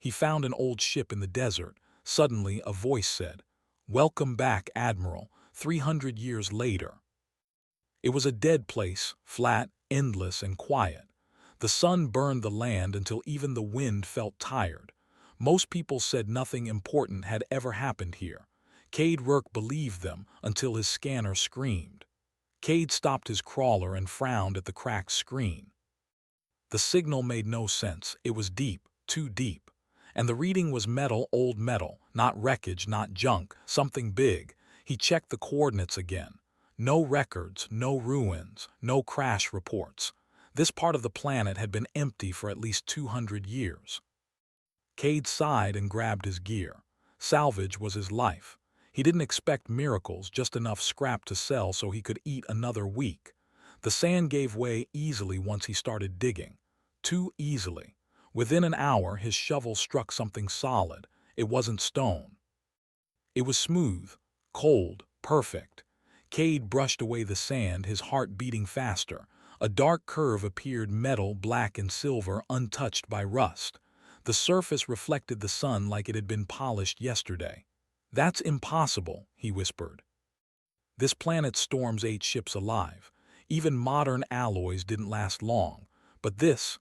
He found an old ship in the desert. Suddenly, a voice said, "Welcome back, Admiral, 300 years later." It was a dead place, flat, endless, and quiet. The sun burned the land until even the wind felt tired. Most people said nothing important had ever happened here. Cade Rourke believed them until his scanner screamed. Cade stopped his crawler and frowned at the cracked screen. The signal made no sense. It was deep, too deep. And the reading was metal, old metal, not wreckage, not junk, something big. He checked the coordinates again. No records, no ruins, no crash reports. This part of the planet had been empty for at least 200 years. Cade sighed and grabbed his gear. Salvage was his life. He didn't expect miracles, just enough scrap to sell so he could eat another week. The sand gave way easily once he started digging. Too easily. Within an hour, his shovel struck something solid. It wasn't stone. It was smooth, cold, perfect. Cade brushed away the sand, his heart beating faster. A dark curve appeared, metal, black and silver, untouched by rust. The surface reflected the sun like it had been polished yesterday. "That's impossible," he whispered. "This planet storms 8 ships alive. Even modern alloys didn't last long. But this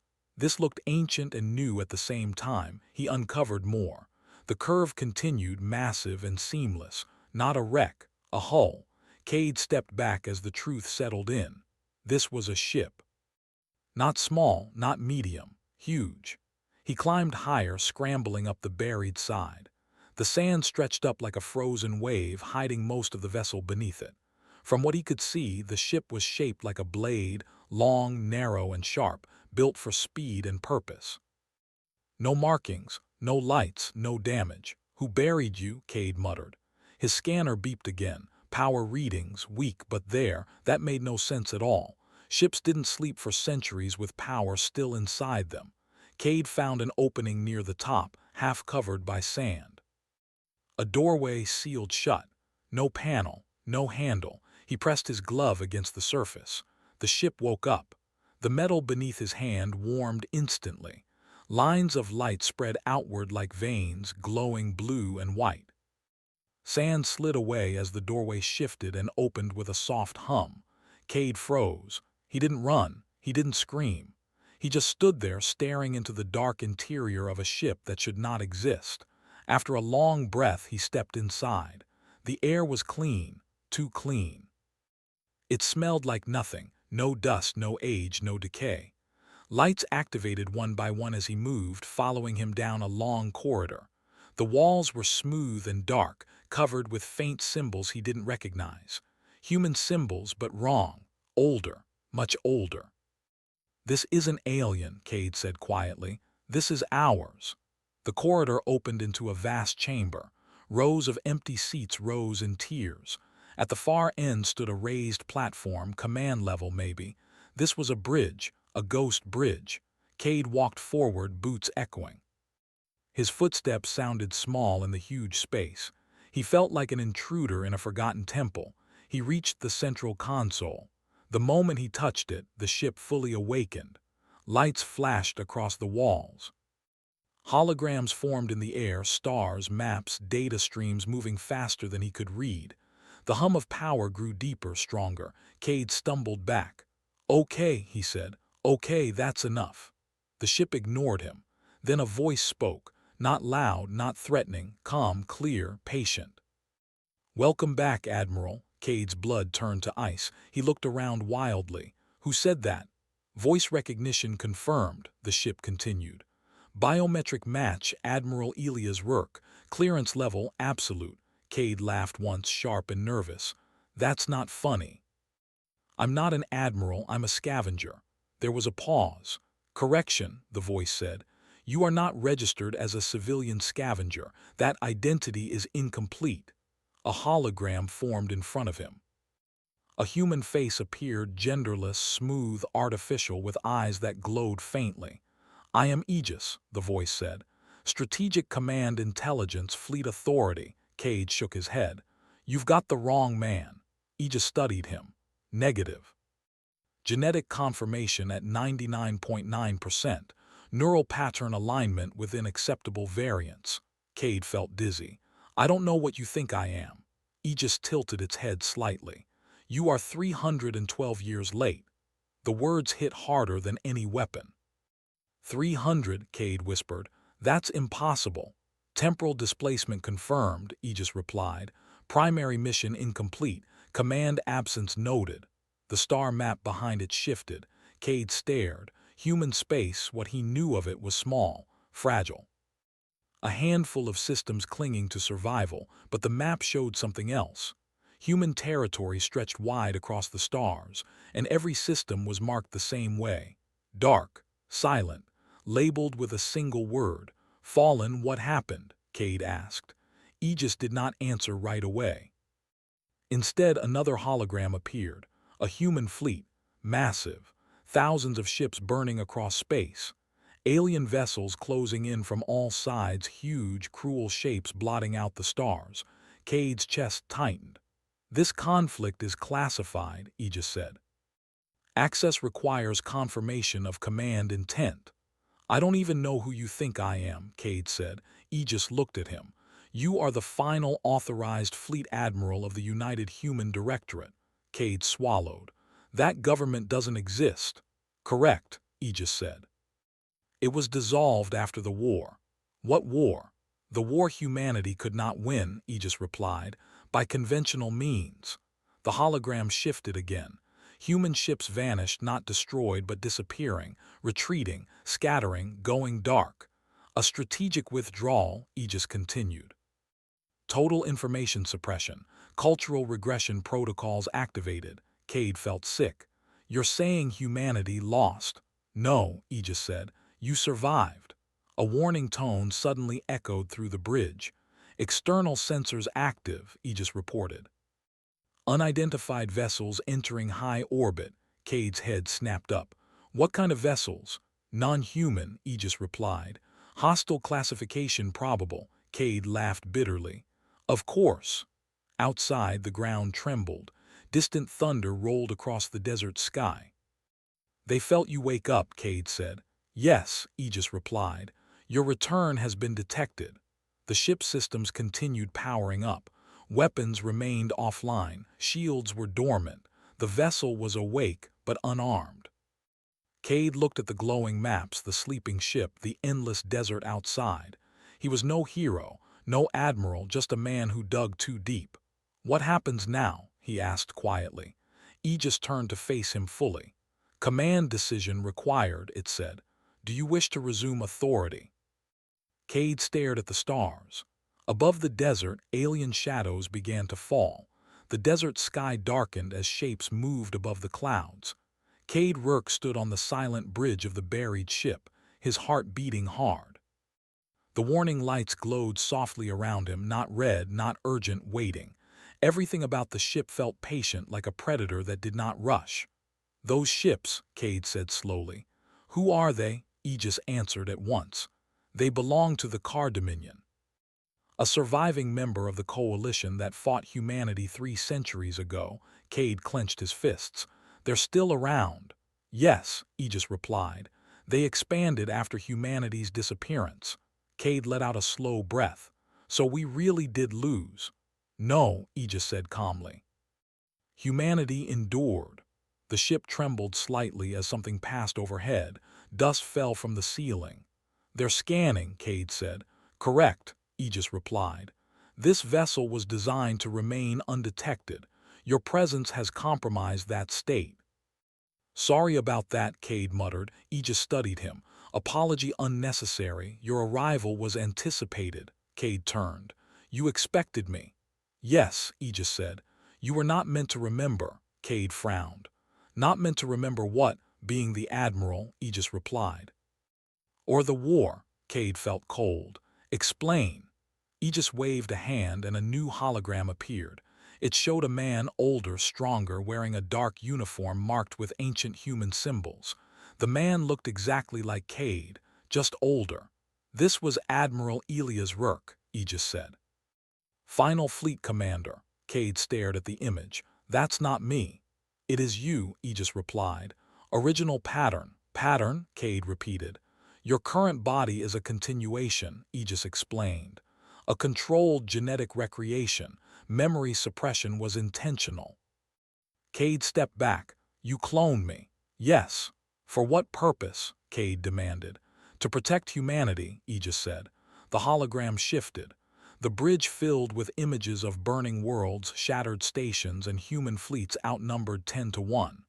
looked ancient and new at the same time." He uncovered more. The curve continued, massive and seamless. Not a wreck, a hull. Cade stepped back as the truth settled in. This was a ship. Not small, not medium, huge. He climbed higher, scrambling up the buried side. The sand stretched up like a frozen wave, hiding most of the vessel beneath it. From what he could see, the ship was shaped like a blade, long, narrow, and sharp, built for speed and purpose. "No markings, no lights, no damage. Who buried you?" Cade muttered. His scanner beeped again. Power readings, weak, but there, that made no sense at all. Ships didn't sleep for centuries with power still inside them. Cade found an opening near the top, half covered by sand. A doorway sealed shut. No panel, no handle. He pressed his glove against the surface. The ship woke up. The metal beneath his hand warmed instantly. Lines of light spread outward like veins, glowing blue and white. Sand slid away as the doorway shifted and opened with a soft hum. Cade froze. He didn't run. He didn't scream. He just stood there staring into the dark interior of a ship that should not exist. After a long breath, he stepped inside. The air was clean, too clean. It smelled like nothing. No dust, no age, no decay. Lights activated one by one as he moved, following him down a long corridor. The walls were smooth and dark, covered with faint symbols he didn't recognize. Human symbols, but wrong. Older, much older. "This isn't alien," Cade said quietly. "This is ours." The corridor opened into a vast chamber. Rows of empty seats rose in tiers. At the far end stood a raised platform, command level maybe. This was a bridge, a ghost bridge. Cade walked forward, boots echoing. His footsteps sounded small in the huge space. He felt like an intruder in a forgotten temple. He reached the central console. The moment he touched it, the ship fully awakened. Lights flashed across the walls. Holograms formed in the air, stars, maps, data streams moving faster than he could read. The hum of power grew deeper, stronger. Cade stumbled back. "Okay," he said. "Okay, that's enough." The ship ignored him. Then a voice spoke, not loud, not threatening, calm, clear, patient. "Welcome back, Admiral." Cade's blood turned to ice. He looked around wildly. "Who said that?" "Voice recognition confirmed," the ship continued. "Biometric match, Admiral Elias Rourke. Clearance level, absolute." Cade laughed once, sharp and nervous. "That's not funny." "I'm not an admiral, I'm a scavenger." There was a pause. "Correction," the voice said. "You are not registered as a civilian scavenger. That identity is incomplete." A hologram formed in front of him. A human face appeared, genderless, smooth, artificial, with eyes that glowed faintly. "I am Aegis," the voice said. "Strategic Command Intelligence, Fleet Authority." Cade shook his head. "You've got the wrong man." Aegis studied him. "Negative. Genetic confirmation at 99.9%. Neural pattern alignment within acceptable variance. Cade felt dizzy. I don't know what you think I am. Aegis tilted its head slightly. You are 312 years late. The words hit harder than any weapon. 300, Cade whispered. That's impossible. Temporal displacement confirmed, Aegis replied. Primary mission incomplete. Command absence noted. The star map behind it shifted. Cade stared. Human space, what he knew of it, was small, fragile. A handful of systems clinging to survival, but the map showed something else. Human territory stretched wide across the stars, and every system was marked the same way. Dark, silent, labeled with a single word. Fallen, what happened? Cade asked. Aegis did not answer right away. Instead, another hologram appeared. A human fleet, massive, thousands of ships burning across space. Alien vessels closing in from all sides, huge, cruel shapes blotting out the stars. Cade's chest tightened. This conflict is classified, Aegis said. Access requires confirmation of command intent. I don't even know who you think I am, Cade said. Aegis looked at him. You are the final authorized fleet admiral of the United Human Directorate. Cade swallowed. That government doesn't exist. Correct, Aegis said. It was dissolved after the war. What war? The war humanity could not win, Aegis replied, by conventional means. The hologram shifted again. Human ships vanished, not destroyed but disappearing, retreating, scattering, going dark. A strategic withdrawal, Aegis continued. Total information suppression, cultural regression protocols activated. Cade felt sick. You're saying humanity lost? No, Aegis said. You survived. A warning tone suddenly echoed through the bridge. External sensors active, Aegis reported. Unidentified vessels entering high orbit. Cade's head snapped up. What kind of vessels? Non-human, Aegis replied. Hostile classification probable. Cade laughed bitterly. Of course. Outside, the ground trembled. Distant thunder rolled across the desert sky. They felt you wake up, Cade said. Yes, Aegis replied. Your return has been detected. The ship systems continued powering up. Weapons remained offline. Shields were dormant. The vessel was awake, but unarmed. Cade looked at the glowing maps, the sleeping ship, the endless desert outside. He was no hero, no admiral, just a man who dug too deep. What happens now? He asked quietly. Aegis turned to face him fully. Command decision required, it said. Do you wish to resume authority? Cade stared at the stars. Above the desert, alien shadows began to fall. The desert sky darkened as shapes moved above the clouds. Cade Rourke stood on the silent bridge of the buried ship, his heart beating hard. The warning lights glowed softly around him, not red, not urgent, waiting. Everything about the ship felt patient, like a predator that did not rush. Those ships, Cade said slowly. Who are they? Aegis answered at once. They belong to the Car Dominion. A surviving member of the coalition that fought humanity 3 centuries ago. Cade clenched his fists. They're still around. Yes, Aegis replied. They expanded after humanity's disappearance. Cade let out a slow breath. So we really did lose. No, Aegis said calmly. Humanity endured. The ship trembled slightly as something passed overhead. Dust fell from the ceiling. They're scanning, Cade said. Correct, Aegis replied. This vessel was designed to remain undetected. Your presence has compromised that state. Sorry about that, Cade muttered. Aegis studied him. Apology unnecessary. Your arrival was anticipated. Cade turned. You expected me. Yes, Aegis said. You were not meant to remember. Cade frowned. Not meant to remember what? Being the Admiral, Aegis replied. Or the war? Cade felt cold. Explain. Aegis waved a hand and a new hologram appeared. It showed a man older, stronger, wearing a dark uniform marked with ancient human symbols. The man looked exactly like Cade, just older. This was Admiral Elias Rourke, Aegis said. Final Fleet Commander. Cade stared at the image. That's not me. It is you, Aegis replied. Original pattern. Pattern? Cade repeated. Your current body is a continuation, Aegis explained. A controlled genetic recreation. Memory suppression was intentional. Cade stepped back. You cloned me. Yes. For what purpose? Cade demanded. To protect humanity, Aegis said. The hologram shifted. The bridge filled with images of burning worlds, shattered stations, and human fleets outnumbered 10 to 1.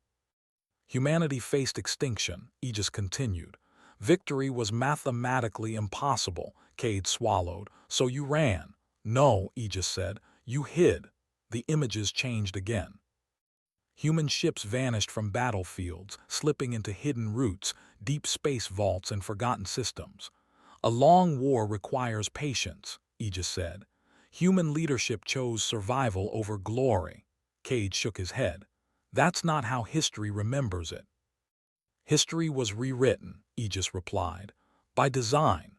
Humanity faced extinction, Aegis continued. Victory was mathematically impossible, Cade swallowed. So you ran. No, Aegis said. You hid. The images changed again. Human ships vanished from battlefields, slipping into hidden routes, deep space vaults, and forgotten systems. A long war requires patience, Aegis said. Human leadership chose survival over glory. Cade shook his head. That's not how history remembers it. History was rewritten, Aegis replied. By design.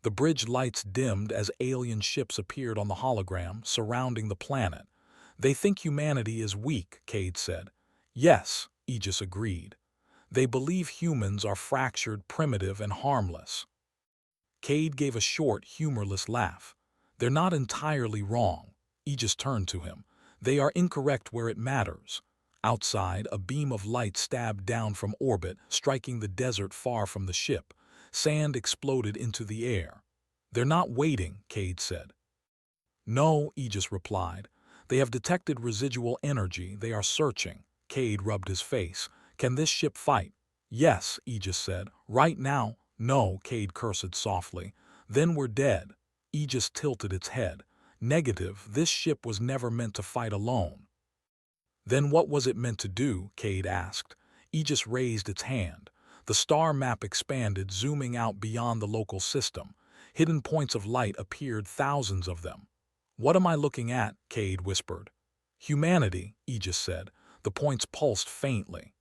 The bridge lights dimmed as alien ships appeared on the hologram, surrounding the planet. They think humanity is weak, Cade said. Yes, Aegis agreed. They believe humans are fractured, primitive, and harmless. Cade gave a short, humorless laugh. They're not entirely wrong. Aegis turned to him. They are incorrect where it matters. Outside, a beam of light stabbed down from orbit, striking the desert far from the ship. Sand exploded into the air. They're not waiting, Cade said. No, Aegis replied. They have detected residual energy. They are searching. Cade rubbed his face. Can this ship fight? Yes, Aegis said. Right now? No, Cade cursed softly. Then we're dead. Aegis tilted its head. Negative, this ship was never meant to fight alone. Then what was it meant to do? Cade asked. Aegis raised its hand. The star map expanded, zooming out beyond the local system. Hidden points of light appeared, thousands of them. What am I looking at? Cade whispered. Humanity, Aegis said. The points pulsed faintly.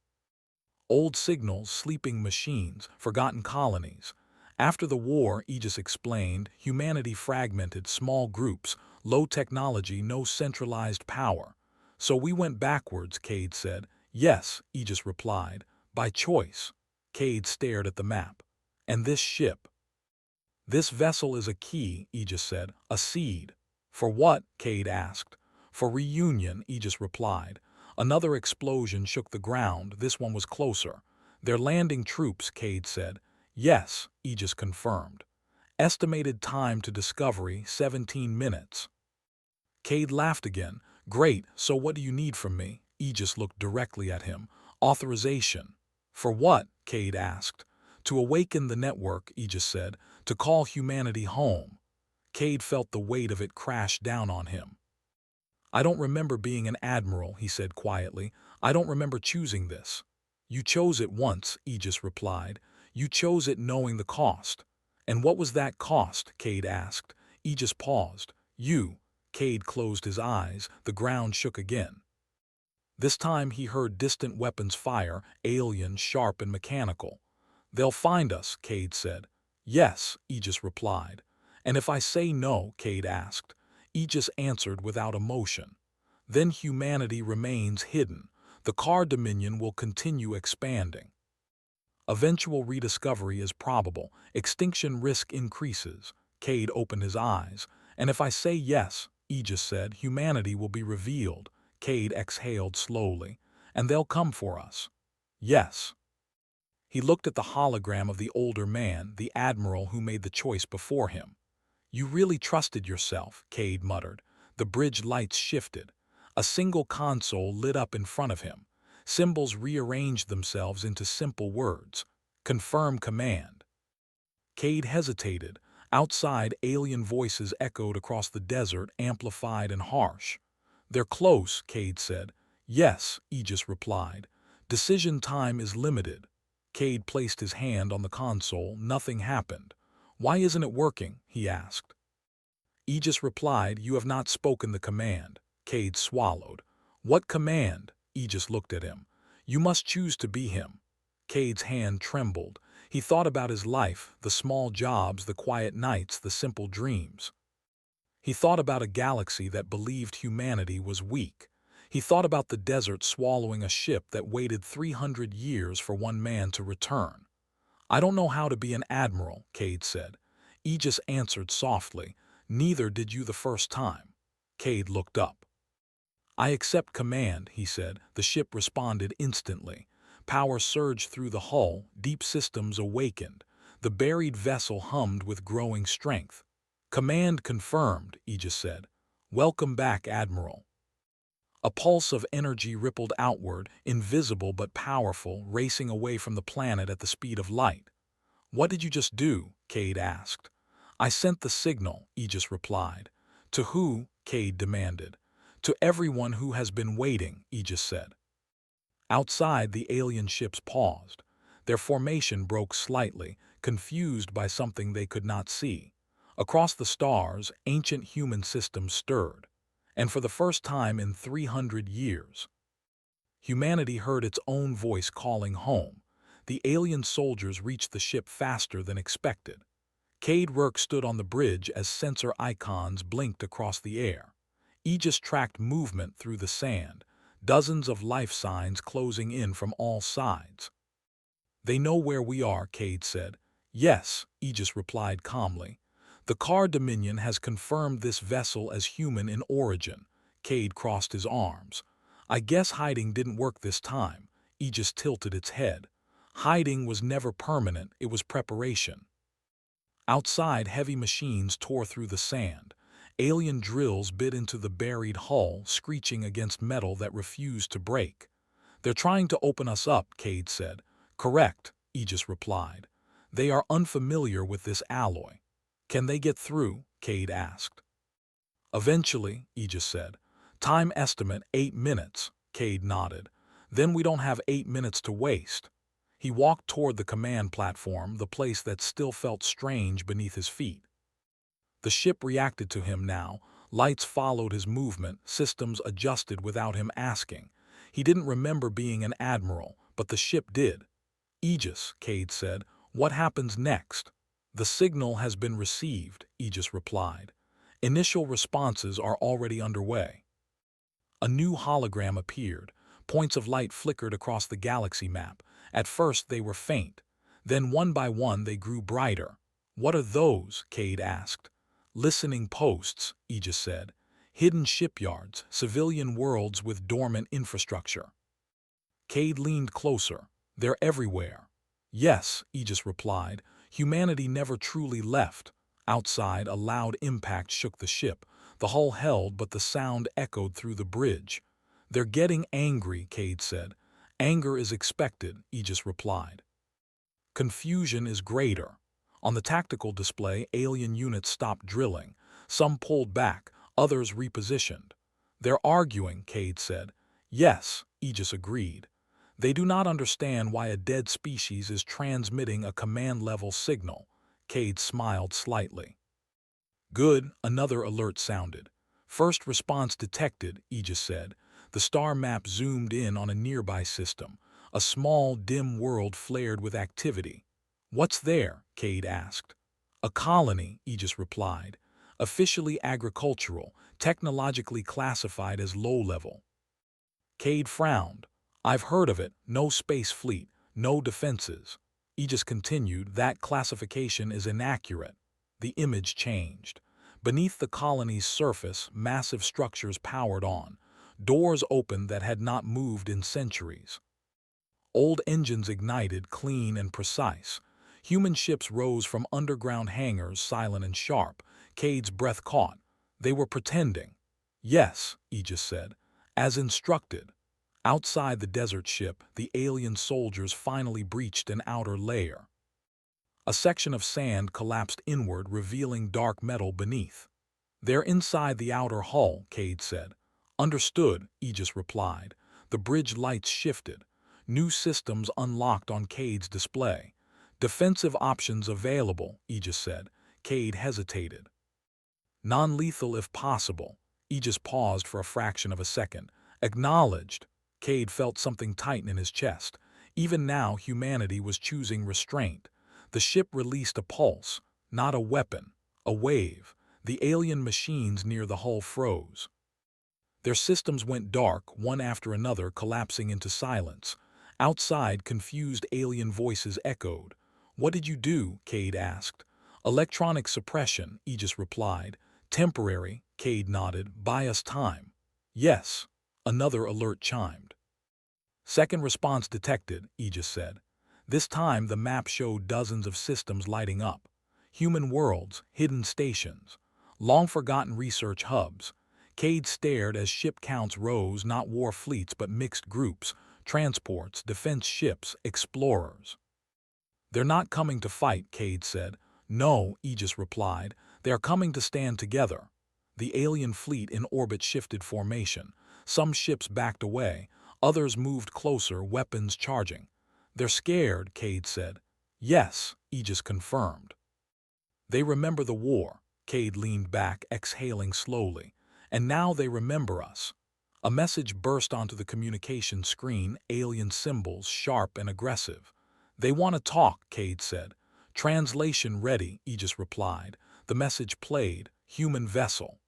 Old signals, sleeping machines, forgotten colonies. After the war, Aegis explained, humanity fragmented, small groups, low technology, no centralized power. So we went backwards, Cade said. Yes, Aegis replied. By choice. Cade stared at the map. And this ship? This vessel is a key, Aegis said. A seed. For what? Cade asked. For reunion, Aegis replied. Another explosion shook the ground. This one was closer. They're landing troops, Cade said. Yes, Aegis confirmed. Estimated time to discovery, 17 minutes. Cade laughed again. Great, so what do you need from me? Aegis looked directly at him. Authorization. For what? Cade asked. To awaken the network, Aegis said. To call humanity home. Cade felt the weight of it crash down on him. I don't remember being an admiral, he said quietly. I don't remember choosing this. You chose it once, Aegis replied. You chose it knowing the cost. And what was that cost? Cade asked. Aegis paused. You. Cade closed his eyes. The ground shook again. This time he heard distant weapons fire, alien, sharp, and mechanical. They'll find us, Cade said. Yes, Aegis replied. And if I say no? Cade asked. Aegis answered without emotion. Then humanity remains hidden. The Car Dominion will continue expanding. Eventual rediscovery is probable. Extinction risk increases. Cade opened his eyes. And if I say yes, Aegis said, humanity will be revealed. Cade exhaled slowly. And they'll come for us. Yes. He looked at the hologram of the older man, the Admiral who made the choice before him. You really trusted yourself, Cade muttered. The bridge lights shifted. A single console lit up in front of him. Symbols rearranged themselves into simple words. Confirm command. Cade hesitated. Outside, alien voices echoed across the desert, amplified and harsh. They're close, Cade said. Yes, Aegis replied. Decision time is limited. Cade placed his hand on the console. Nothing happened. Why isn't it working? He asked. Aegis replied, you have not spoken the command. Cade swallowed. What command? Aegis looked at him. You must choose to be him. Cade's hand trembled. He thought about his life, the small jobs, the quiet nights, the simple dreams. He thought about a galaxy that believed humanity was weak. He thought about the desert swallowing a ship that waited 300 years for one man to return. I don't know how to be an admiral, Cade said. Aegis answered softly, neither did you the first time. Cade looked up. I accept command, he said. The ship responded instantly. Power surged through the hull, deep systems awakened. The buried vessel hummed with growing strength. Command confirmed, Aegis said. Welcome back, Admiral. A pulse of energy rippled outward, invisible but powerful, racing away from the planet at the speed of light. What did you just do? Cade asked. I sent the signal, Aegis replied. To who? Cade demanded. To everyone who has been waiting, Aegis said. Outside, the alien ships paused. Their formation broke slightly, confused by something they could not see. Across the stars, ancient human systems stirred. And for the first time in 300 years, humanity heard its own voice calling home. The alien soldiers reached the ship faster than expected. Cade Rourke stood on the bridge as sensor icons blinked across the air. Aegis tracked movement through the sand, dozens of life signs closing in from all sides. They know where we are, Cade said. Yes, Aegis replied calmly. The Car Dominion has confirmed this vessel as human in origin. Cade crossed his arms. I guess hiding didn't work this time. Aegis tilted its head. Hiding was never permanent, it was preparation. Outside, heavy machines tore through the sand. Alien drills bit into the buried hull, screeching against metal that refused to break. They're trying to open us up, Cade said. Correct, Aegis replied. They are unfamiliar with this alloy. Can they get through? Cade asked. Eventually, Aegis said. Time estimate 8 minutes, Cade nodded. Then we don't have 8 minutes to waste. He walked toward the command platform, the place that still felt strange beneath his feet. The ship reacted to him now. Lights followed his movement, systems adjusted without him asking. He didn't remember being an admiral, but the ship did. Aegis, Cade said, what happens next? The signal has been received, Aegis replied. Initial responses are already underway. A new hologram appeared. Points of light flickered across the galaxy map. At first they were faint. Then one by one they grew brighter. What are those? Cade asked. Listening posts, Aegis said. Hidden shipyards, civilian worlds with dormant infrastructure. Cade leaned closer. They're everywhere. Yes, Aegis replied. Humanity never truly left. Outside, a loud impact shook the ship. The hull held, but the sound echoed through the bridge. They're getting angry, Cade said. Anger is expected, Aegis replied. Confusion is greater. On the tactical display, alien units stopped drilling. Some pulled back, others repositioned. They're arguing, Cade said. Yes, Aegis agreed. They do not understand why a dead species is transmitting a command-level signal. Cade smiled slightly. Good, another alert sounded. First response detected, Aegis said. The star map zoomed in on a nearby system. A small, dim world flared with activity. What's there? Cade asked. A colony, Aegis replied. Officially agricultural, technologically classified as low-level. Cade frowned. I've heard of it, no space fleet, no defenses. Aegis continued, that classification is inaccurate. The image changed. Beneath the colony's surface, massive structures powered on. Doors opened that had not moved in centuries. Old engines ignited, clean and precise. Human ships rose from underground hangars, silent and sharp. Cade's breath caught. They were pretending. Yes, Aegis said, as instructed. Outside the desert ship, the alien soldiers finally breached an outer layer. A section of sand collapsed inward, revealing dark metal beneath. They're inside the outer hull, Cade said. Understood, Aegis replied. The bridge lights shifted. New systems unlocked on Cade's display. Defensive options available, Aegis said. Cade hesitated. Non-lethal if possible. Aegis paused for a fraction of a second. Acknowledged. Cade felt something tighten in his chest. Even now, humanity was choosing restraint. The ship released a pulse, not a weapon, a wave. The alien machines near the hull froze. Their systems went dark, one after another, collapsing into silence. Outside, confused alien voices echoed. What did you do? Cade asked. Electronic suppression, Aegis replied. Temporary, Cade nodded. Buy us time. Yes. Another alert chimed. Second response detected, Aegis said. This time the map showed dozens of systems lighting up. Human worlds, hidden stations, long-forgotten research hubs. Cade stared as ship counts rose, not war fleets but mixed groups, transports, defense ships, explorers. They're not coming to fight, Cade said. No, Aegis replied. They are coming to stand together. The alien fleet in orbit shifted formation. Some ships backed away. Others moved closer, weapons charging. They're scared, Cade said. Yes, Aegis confirmed. They remember the war. Cade leaned back, exhaling slowly. And now they remember us. A message burst onto the communication screen, alien symbols, sharp and aggressive. They want to talk, Cade said. Translation ready, Aegis replied. The message played, human vessel.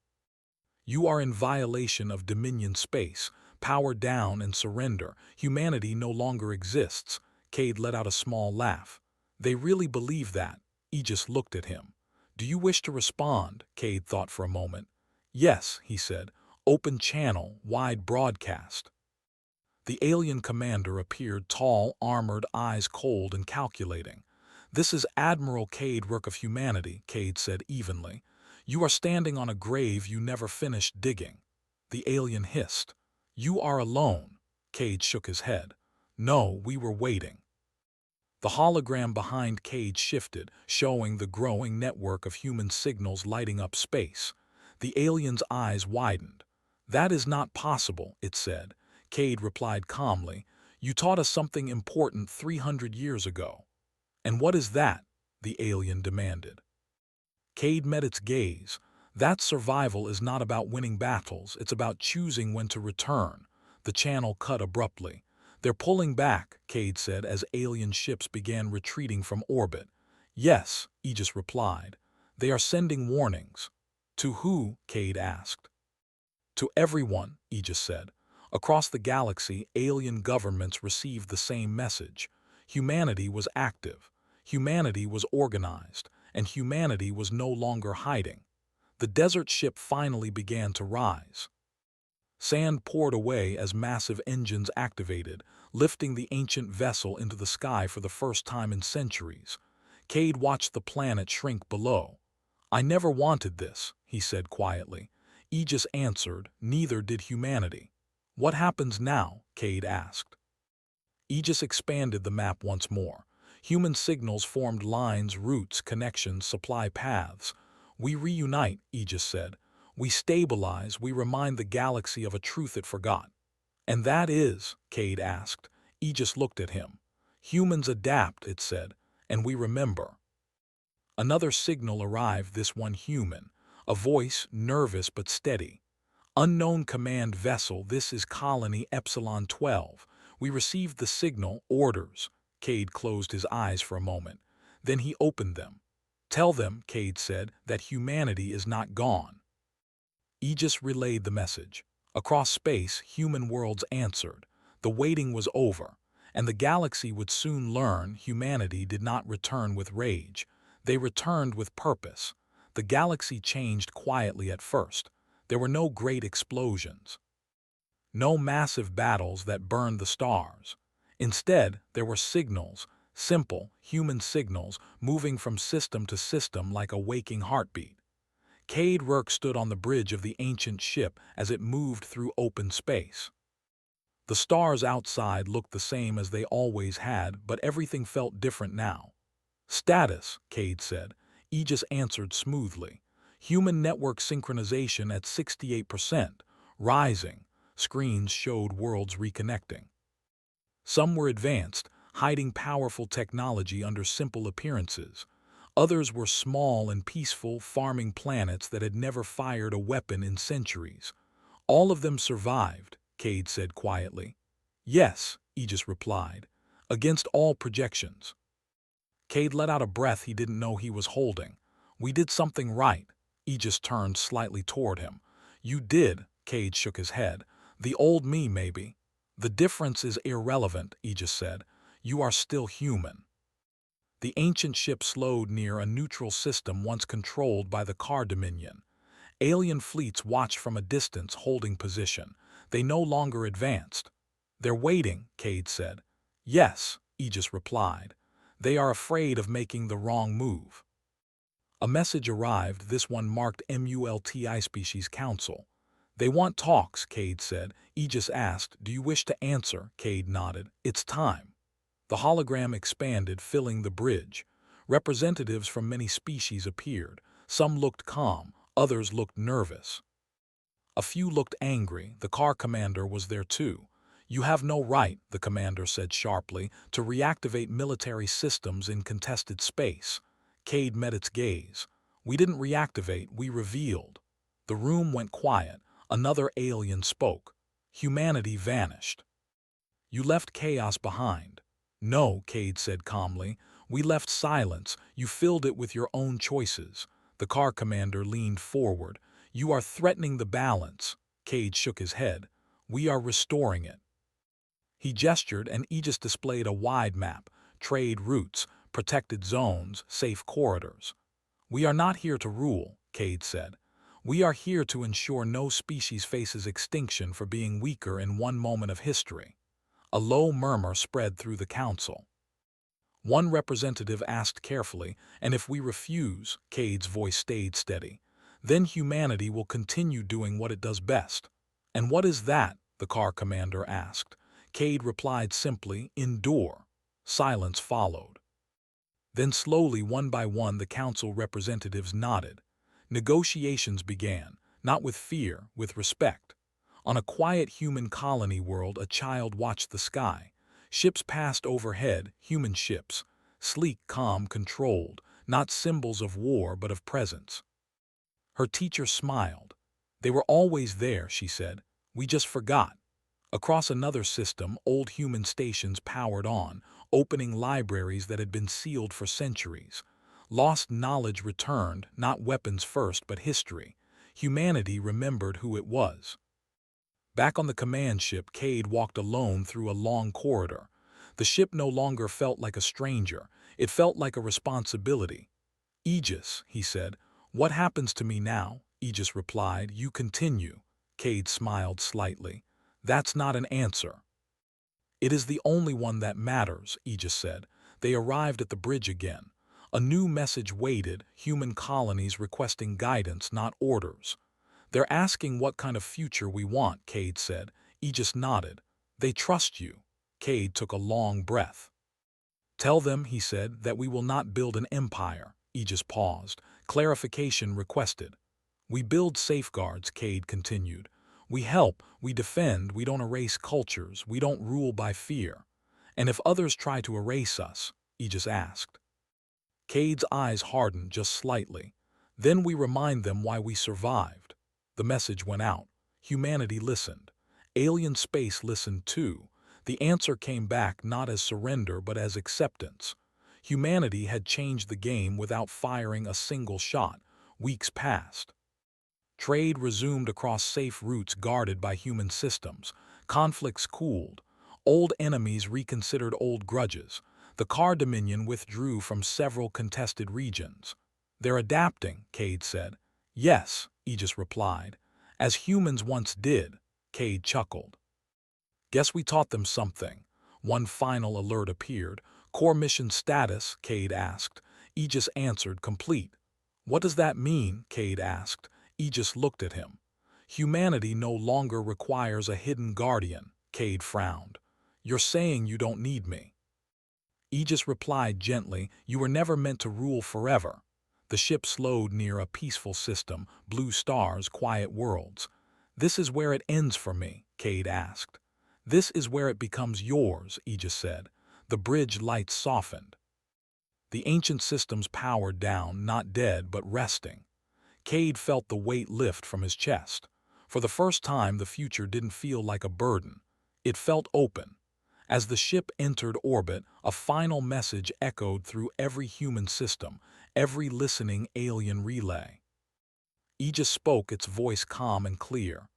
You are in violation of Dominion space. Power down and surrender. Humanity no longer exists. Cade let out a small laugh. They really believe that. Aegis looked at him. Do you wish to respond? Cade thought for a moment. Yes, he said. Open channel, wide broadcast. The alien commander appeared, tall, armored, eyes cold and calculating. This is Admiral Cade, work of humanity, Cade said evenly. You are standing on a grave you never finished digging. The alien hissed. You are alone. Cade shook his head. No, we were waiting. The hologram behind Cade shifted, showing the growing network of human signals lighting up space. The alien's eyes widened. That is not possible, it said. Cade replied calmly. You taught us something important 300 years ago. And what is that? The alien demanded. Cade met its gaze. That survival is not about winning battles, it's about choosing when to return. The channel cut abruptly. They're pulling back, Cade said as alien ships began retreating from orbit. Yes, Aegis replied. They are sending warnings. To who? Cade asked. To everyone, Aegis said. Across the galaxy, alien governments received the same message. Humanity was active. Humanity was organized. And humanity was no longer hiding. The desert ship finally began to rise. Sand poured away as massive engines activated, lifting the ancient vessel into the sky for the first time in centuries. Cade watched the planet shrink below. I never wanted this, he said quietly. Aegis answered, neither did humanity. What happens now? Cade asked. Aegis expanded the map once more. Human signals formed lines, routes, connections, supply paths. We reunite, Aegis said. We stabilize, we remind the galaxy of a truth it forgot. And that is, Cade asked. Aegis looked at him. Humans adapt, it said, and we remember. Another signal arrived, this one human. A voice, nervous but steady. Unknown command vessel, this is Colony Epsilon 12. We received the signal, orders. Cade closed his eyes for a moment. Then he opened them. Tell them, Cade said, that humanity is not gone. Aegis relayed the message. Across space, human worlds answered. The waiting was over, and the galaxy would soon learn humanity did not return with rage. They returned with purpose. The galaxy changed quietly at first. There were no great explosions. No massive battles that burned the stars. Instead, there were signals, simple, human signals, moving from system to system like a waking heartbeat. Cade stood on the bridge of the ancient ship as it moved through open space. The stars outside looked the same as they always had, but everything felt different now. Status, Cade said. Aegis answered smoothly. Human network synchronization at 68%, rising. Screens showed worlds reconnecting. Some were advanced, hiding powerful technology under simple appearances. Others were small and peaceful, farming planets that had never fired a weapon in centuries. All of them survived, Cade said quietly. Yes, Aegis replied, against all projections. Cade let out a breath he didn't know he was holding. We did something right. Aegis turned slightly toward him. You did, Cade shook his head. The old me, maybe. The difference is irrelevant, Aegis said. You are still human. The ancient ship slowed near a neutral system once controlled by the Car Dominion. Alien fleets watched from a distance, holding position. They no longer advanced. "They're waiting," Cade said. "Yes," Aegis replied. "They are afraid of making the wrong move." A message arrived, this one marked MULTI Species Council. "They want talks," Cade said. Aegis asked, "Do you wish to answer?" Cade nodded. "It's time." The hologram expanded, filling the bridge. Representatives from many species appeared. Some looked calm, others looked nervous. A few looked angry. The car commander was there too. "You have no right," the commander said sharply, "to reactivate military systems in contested space." Cade met its gaze. "We didn't reactivate, we revealed." The room went quiet. Another alien spoke. Humanity vanished. "You left chaos behind." "No," Cade said calmly. "We left silence. You filled it with your own choices." The car commander leaned forward. "You are threatening the balance." Cade shook his head. "We are restoring it." He gestured, and Aegis displayed a wide map: trade routes, protected zones, safe corridors. "We are not here to rule," Cade said. "We are here to ensure no species faces extinction for being weaker in one moment of history." A low murmur spread through the council. One representative asked carefully, "And if we refuse?" Cade's voice stayed steady. "Then humanity will continue doing what it does best." "And what is that?" the car commander asked. Cade replied simply, "Endure." Silence followed. Then slowly, one by one, the council representatives nodded. Negotiations began, not with fear, with respect. On a quiet human colony world, a child watched the sky. Ships passed overhead, human ships. Sleek, calm, controlled, not symbols of war but of presence. Her teacher smiled. "They were always there," she said. "We just forgot." Across another system, old human stations powered on, opening libraries that had been sealed for centuries. Lost knowledge returned, not weapons first, but history. Humanity remembered who it was. Back on the command ship, Cade walked alone through a long corridor. The ship no longer felt like a stranger. It felt like a responsibility. "Aegis," he said, "what happens to me now?" Aegis replied, "You continue." Cade smiled slightly. "That's not an answer." "It is the only one that matters," Aegis said. They arrived at the bridge again. A new message waited, human colonies requesting guidance, not orders. "They're asking what kind of future we want," Cade said. Aegis nodded. "They trust you." Cade took a long breath. "Tell them," he said, "that we will not build an empire." Aegis paused. Clarification requested. "We build safeguards," Cade continued. "We help, we defend, we don't erase cultures, we don't rule by fear." "And if others try to erase us?" Aegis asked. Cade's eyes hardened just slightly. "Then we remind them why we survived." The message went out. Humanity listened. Alien space listened too. The answer came back not as surrender but as acceptance. Humanity had changed the game without firing a single shot. Weeks passed. Trade resumed across safe routes guarded by human systems. Conflicts cooled. Old enemies reconsidered old grudges. The Car Dominion withdrew from several contested regions. "They're adapting," Cade said. "Yes," Aegis replied. "As humans once did." Cade chuckled. "Guess we taught them something." One final alert appeared. "Core mission status?" Cade asked. Aegis answered, "Complete." "What does that mean?" Cade asked. Aegis looked at him. "Humanity no longer requires a hidden guardian." Cade frowned. "You're saying you don't need me." Aegis replied gently, "You were never meant to rule forever." The ship slowed near a peaceful system, blue stars, quiet worlds. "This is where it ends for me?" Cade asked. "This is where it becomes yours," Aegis said. The bridge lights softened. The ancient systems powered down, not dead, but resting. Cade felt the weight lift from his chest. For the first time, the future didn't feel like a burden. It felt open. As the ship entered orbit, a final message echoed through every human system, every listening alien relay. Aegis spoke, its voice calm and clear.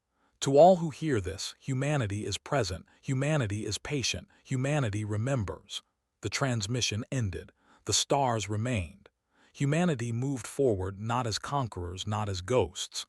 "To all who hear this, humanity is present, humanity is patient, humanity remembers." The transmission ended. The stars remained. Humanity moved forward not as conquerors, not as ghosts,